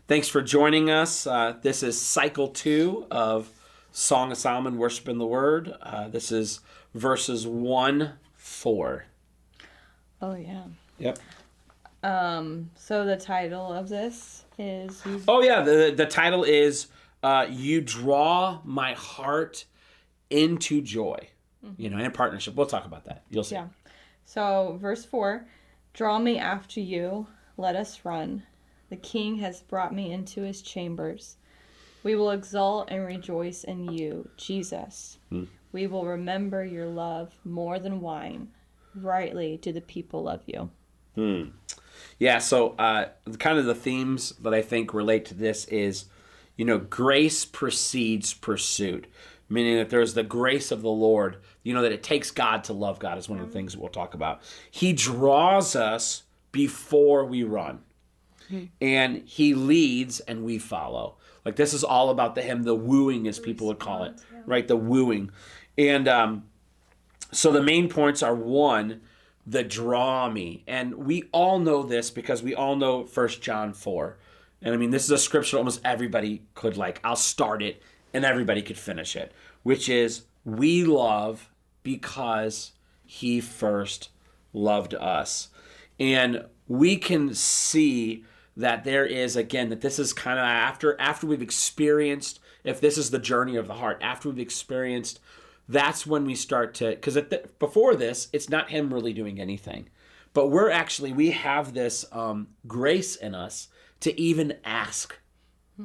Thanks for joining us. This is cycle 2 of Song of Solomon, Worship in the Word. This is verses 1-4. Oh, yeah. Yep. So the title of this is... The title is You Draw My Heart into Joy. Mm-hmm. In partnership. We'll talk about that. You'll see. Yeah. So, verse 4, draw me after you, let us run. The king has brought me into his chambers. We will exult and rejoice in you, Jesus. We will remember your love more than wine. Rightly do the people love you. Yeah, so kind of the themes that I think relate to this is, grace precedes pursuit. Meaning that there's the grace of the Lord, that it takes God to love God is one of the things that we'll talk about. He draws us before we run. And he leads and we follow. Like this is all about the wooing, as people would call it, right? The wooing. And so the main points are 1, the draw me. And we all know this because we all know 1 John 4. And this is a scripture almost everybody could I'll start it and everybody could finish it, which is we love because he first loved us. And we can see that there is, again, that this is kind of after we've experienced, if this is the journey of the heart, after we've experienced, that's when we start to, because before this, it's not him really doing anything. But we have this grace in us to even ask.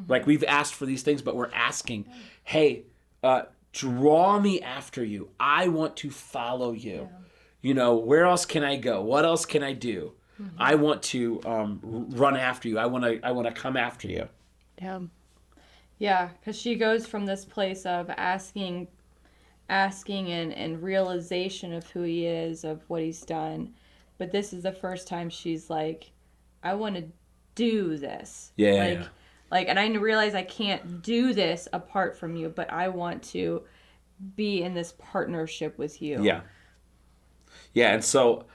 Like we've asked for these things, but we're asking, hey, draw me after you. I want to follow you. Yeah. Where else can I go? What else can I do? I want to run after you. I want to come after you. Yeah, because she goes from this place of asking and realization of who he is, of what he's done. But this is the first time she's like, I want to do this. Yeah. And I realize I can't do this apart from you, but I want to be in this partnership with you. Yeah. Yeah, and so...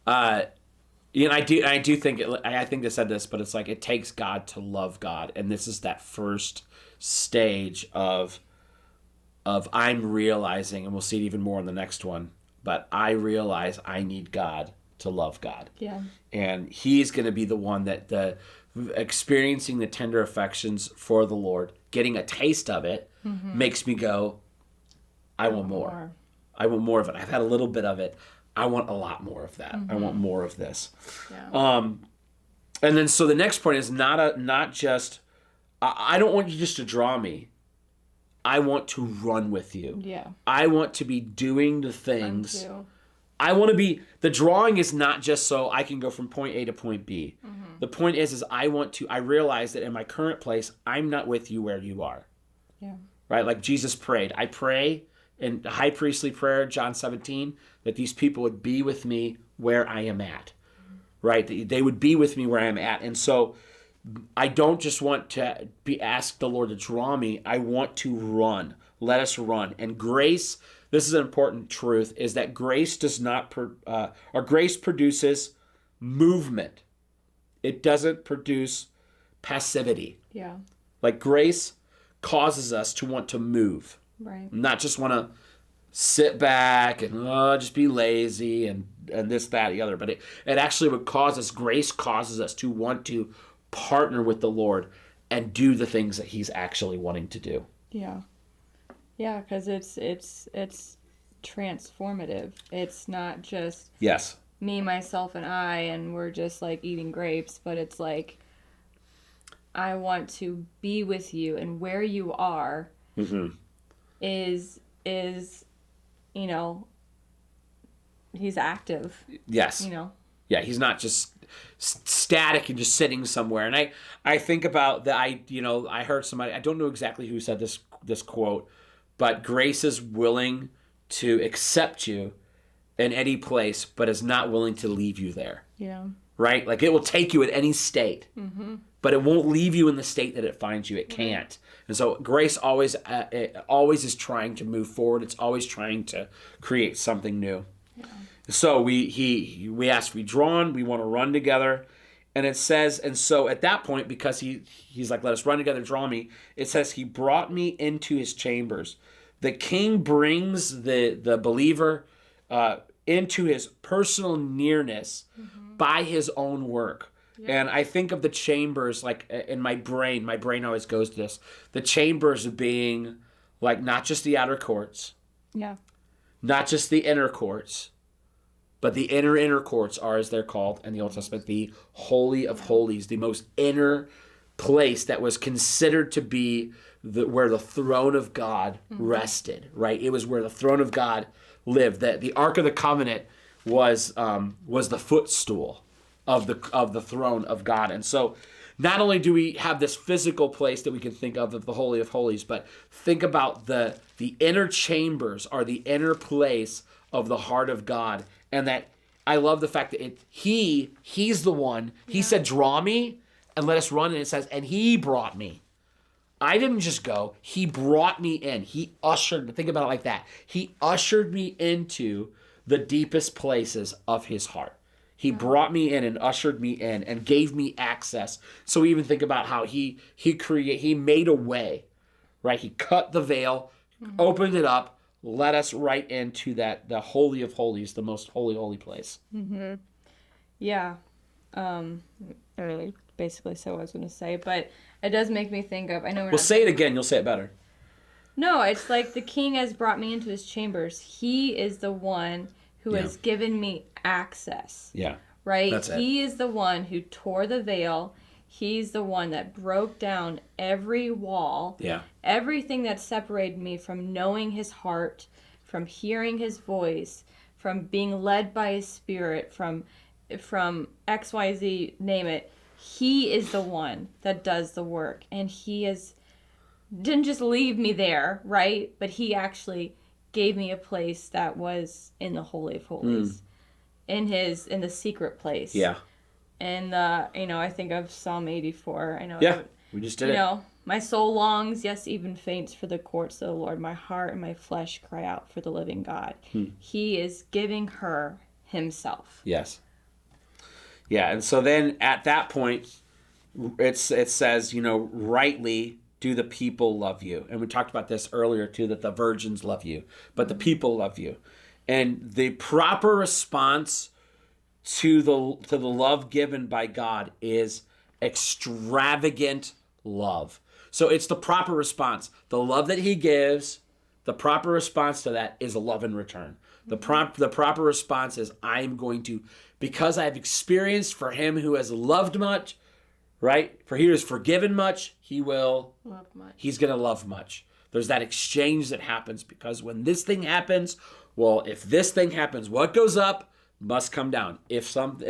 I do think I think they said this, but it's it takes God to love God, and this is that first stage of I'm realizing, and we'll see it even more in the next one. But I realize I need God to love God. Yeah, and He's going to be the one that experiencing the tender affections for the Lord, getting a taste of it, makes me go, I want more. I want more of it. I've had a little bit of it. I want a lot more of that. I want more of this. Yeah. And then so the next point is not just I don't want you just to draw me. I want to run with you. Yeah. I want to be doing the things. I want to be, the drawing is not just so I can go from point A to point B. The point is I realize that in my current place, I'm not with you where you are. Yeah. Right? Like Jesus prayed. I pray in the high priestly prayer, John 17, that these people would be with me where I am at, right? They would be with me where I am at. And so I don't just want to be asked the Lord to draw me. I want to run. Let us run. And grace, this is an important truth, is that grace does not, grace produces movement. It doesn't produce passivity. Yeah. Like grace causes us to want to move. Right. Not just want to sit back and just be lazy and this, that, the other. But it actually would grace causes us to want to partner with the Lord and do the things that he's actually wanting to do. Yeah. Yeah, because it's transformative. It's not just me, myself, and I, and we're just eating grapes, but it's I want to be with you, and where you are is he's active. Yes. Yeah, he's not just static and just sitting somewhere. And I think about that. I heard somebody, I don't know exactly who said this quote, but grace is willing to accept you in any place, but is not willing to leave you there. Yeah. Right? Like it will take you at any state, but it won't leave you in the state that it finds you. It can't. And so grace always is trying to move forward. It's always trying to create something new. Yeah. So we asked to be drawn. We want to run together. And it says, and so at that point, because he's like, let us run together, draw me, it says he brought me into his chambers. The king brings the believer into his personal nearness by his own work. Yeah. And I think of the chambers, like in my brain always goes to this. The chambers being like not just the outer courts. Yeah. Not just the inner courts, but the inner courts are, as they're called in the Old Testament, the Holy of Holies, the most inner place that was considered to be where the throne of God rested, right? It was where the throne of God lived. That the Ark of the Covenant was the footstool of the throne of God. And so not only do we have this physical place that we can think of the Holy of Holies, but think about the inner chambers are the inner place of the heart of God. And that I love the fact that he's the one. He said, draw me and let us run. And it says, and he brought me. I didn't just go. He brought me in. He ushered, think about it like that. He ushered me into the deepest places of his heart. He brought me in and ushered me in and gave me access. So we even think about how he made a way, right? He cut the veil, opened it up, led us right into the Holy of Holies, the most holy place. Mm-hmm. Yeah. Really, basically, so I was going to say, but it does make me think of. I know. Well, say it again. You'll say it better. No, it's like the king has brought me into his chambers. He is the one who has given me access. Yeah. Right? That's it. He is the one who tore the veil. He's the one that broke down every wall. Yeah. Everything that separated me from knowing his heart, from hearing his voice, from being led by his spirit, from XYZ, name it. He is the one that does the work. And he didn't just leave me there, right? But he actually gave me a place that was in the Holy of Holies, in the secret place. Yeah. And I think of Psalm 84. I know. Yeah, we just did it. My soul longs, yes, even faints for the courts of the Lord. My heart and my flesh cry out for the living God. He is giving her himself. Yes. Yeah, and so then at that point, it says, rightly do the people love you. And we talked about this earlier too, that the virgins love you, but the people love you. And the proper response to the love given by God is extravagant love. So it's the proper response. The love that he gives, the proper response to that is a love in return. The proper response is, I'm going to, because I've experienced for him who has loved much, right? For he who has forgiven much, he will love much. He's going to love much. There's that exchange that happens, because when this thing happens, well, if this thing happens, what goes up must come down. If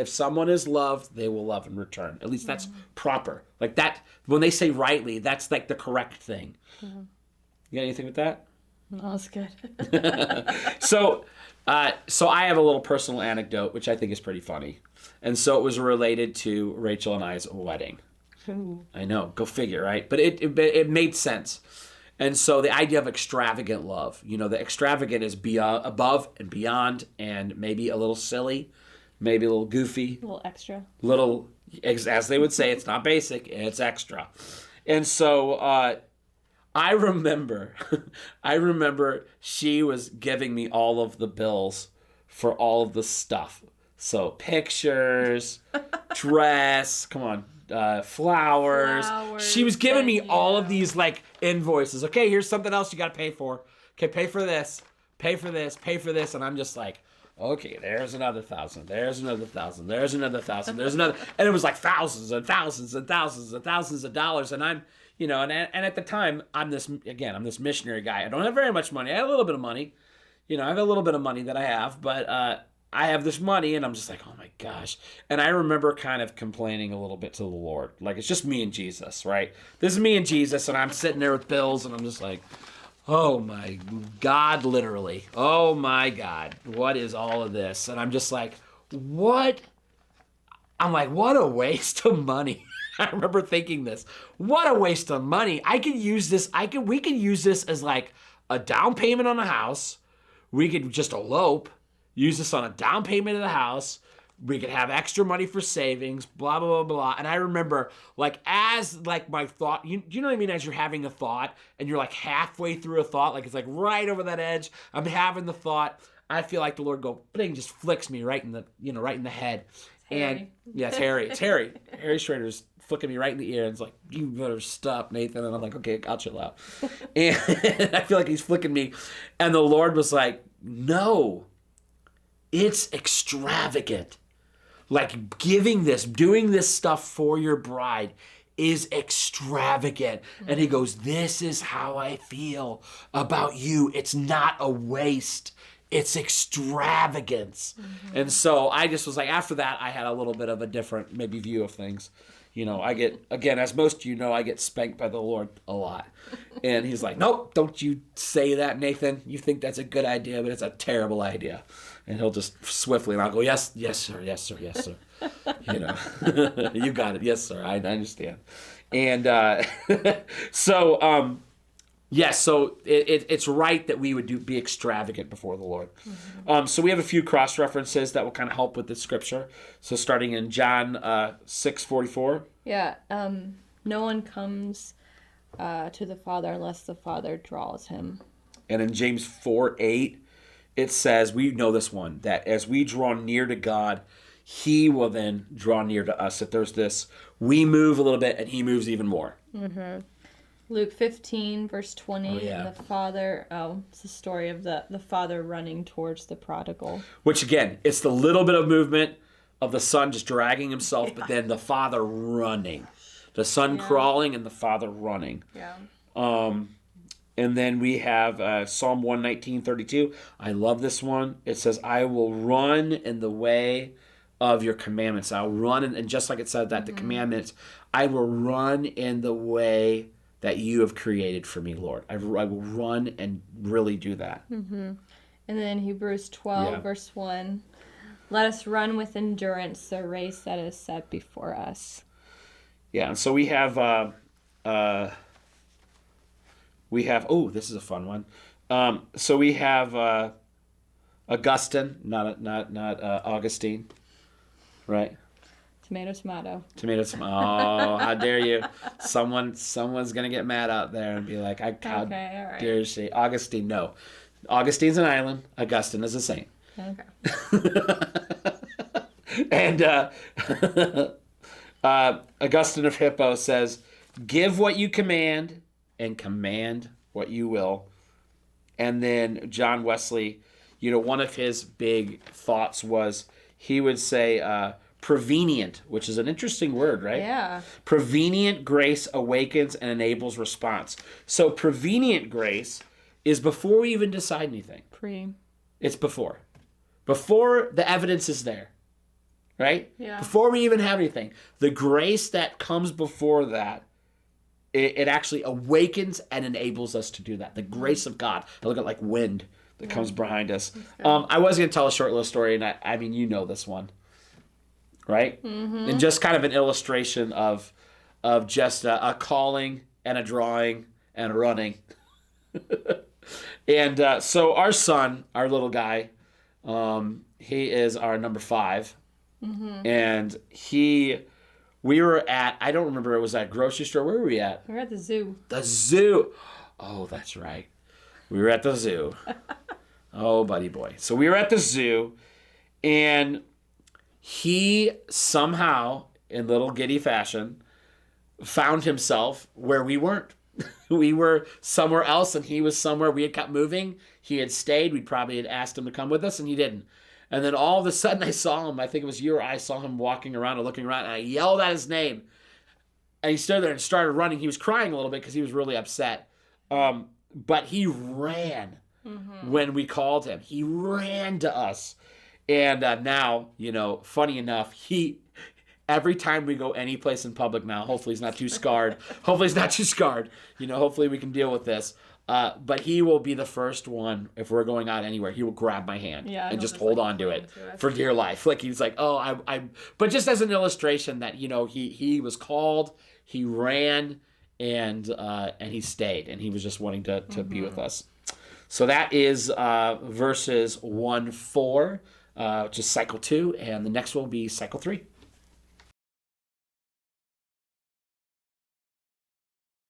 someone is loved, they will love in return. At least that's proper. Like that, when they say rightly, that's like the correct thing. You got anything with that? No, that's good. So I have a little personal anecdote, which I think is pretty funny. And so it was related to Rachel and I's wedding. Ooh. I know, go figure, right? But it made sense. And so the idea of extravagant love, the extravagant is above and beyond, and maybe a little silly, maybe a little goofy. A little extra. Little, as they would say, it's not basic, it's extra. And so I remember she was giving me all of the bills for all of the stuff. So pictures, dress, come on. Flowers. She was giving me all of these like invoices. Okay, here's something else you got to pay for. Okay, pay for this, pay for this, pay for this. And I'm just like, okay, there's another 1,000. There's another 1,000. There's another 1,000. There's another. And it was like thousands and thousands and thousands and thousands of dollars. And I'm, and at the time, I'm this missionary guy. I don't have very much money. I have a little bit of money. I have a little bit of money that I have, but I have this money, and I'm just like, oh my gosh. And I remember kind of complaining a little bit to the Lord. Like, it's just me and Jesus, right? This is me and Jesus, and I'm sitting there with bills, and I'm just like, oh my God, literally. Oh my God, what is all of this? And I'm just like, what? I'm like, what a waste of money. I remember thinking this. What a waste of money. I could use this. We could use this as like a down payment on a house. We could just elope. Use this on a down payment of the house. We could have extra money for savings, blah, blah, blah, blah. And I remember, like, as, like, my thought, do you know what I mean? As you're having a thought, and you're, like, halfway through a thought, like, it's, like, right over that edge. I'm having the thought. I feel like the Lord bling, just flicks me right in the, right in the head. And, yeah, it's Harry. It's Harry. Harry Schrader's flicking me right in the ear. And it's like, you better stop, Nathan. And I'm like, okay, I'll chill out. And I feel like he's flicking me. And the Lord was like, no, it's extravagant. Like doing this stuff for your bride is extravagant. And he goes, this is how I feel about you. It's not a waste. It's extravagance. And so I just was like, after that, I had a little bit of a different maybe view of things. I get, again, as most of you know, I get spanked by the Lord a lot. And he's like, nope, don't you say that, Nathan. You think that's a good idea, but it's a terrible idea. And he'll just swiftly, and I'll go, yes, sir, yes, sir, yes, sir. You got it. Yes, sir, I understand. And so it's right that we would be extravagant before the Lord. So we have a few cross references that will kind of help with this scripture. So starting in John 6:44. Yeah, no one comes to the Father unless the Father draws him. And in James 4:8, it says, we know this one, that as we draw near to God, he will then draw near to us. That there's this, we move a little bit and he moves even more. Luke 15, verse 20, Oh, yeah. It's the story of the father running towards the prodigal. Which, again, it's the little bit of movement of the son just dragging himself, but then the father running. The son crawling and the father running. Yeah. And then we have Psalm 119:32. I love this one. It says, I will run in the way of your commandments. I'll run, and just like it said that, the commandments, I will run in the way that you have created for me, Lord. I will run and really do that. And then Hebrews 12, verse 1. Let us run with endurance the race that is set before us. Yeah, and so we have, this is a fun one. So we have Augustine, not Augustine, right? Tomato. Oh, how dare you? Someone's gonna get mad out there and be like, how dare she? Augustine, no. Augustine's an island. Augustine is a saint. Okay. And Augustine of Hippo says, give what you command and command what you will. And then John Wesley, one of his big thoughts was he would say, prevenient, which is an interesting word, right? Yeah. Prevenient grace awakens and enables response. So prevenient grace is before we even decide anything. It's before. Before the evidence is there, right? Yeah. Before we even have anything. The grace that comes before that, it actually awakens and enables us to do that. The grace of God. I look at like wind that comes behind us. I was going to tell a short little story, and I mean, you know this one. Right? And just kind of an illustration of just a calling and a drawing and a running. And so our son, our little guy, he is our number 5. And we were at, I don't remember, it was at a grocery store. Where were we at? We were at the zoo. The zoo. Oh, that's right. We were at the zoo. Oh, buddy boy. So we were at the zoo, and he somehow, in little giddy fashion, found himself where we weren't. We were somewhere else, and he was somewhere. We had kept moving. He had stayed. We probably had asked him to come with us, and he didn't. And then all of a sudden, I saw him. I think it was you or I saw him walking around and looking around, and I yelled at his name. And he stood there and started running. He was crying a little bit because he was really upset. But he ran when we called him. He ran to us. And now, funny enough, every time we go any place in public now, hopefully he's not too scarred. Hopefully we can deal with this. But he will be the first one, if we're going out anywhere, he will grab my hand and just hold on to it for dear life. Like he's like, oh, but just as an illustration that, he was called, he ran, and he stayed, and he was just wanting to be with us. So that is verses 1-4 which is cycle 2, and the next one will be cycle 3.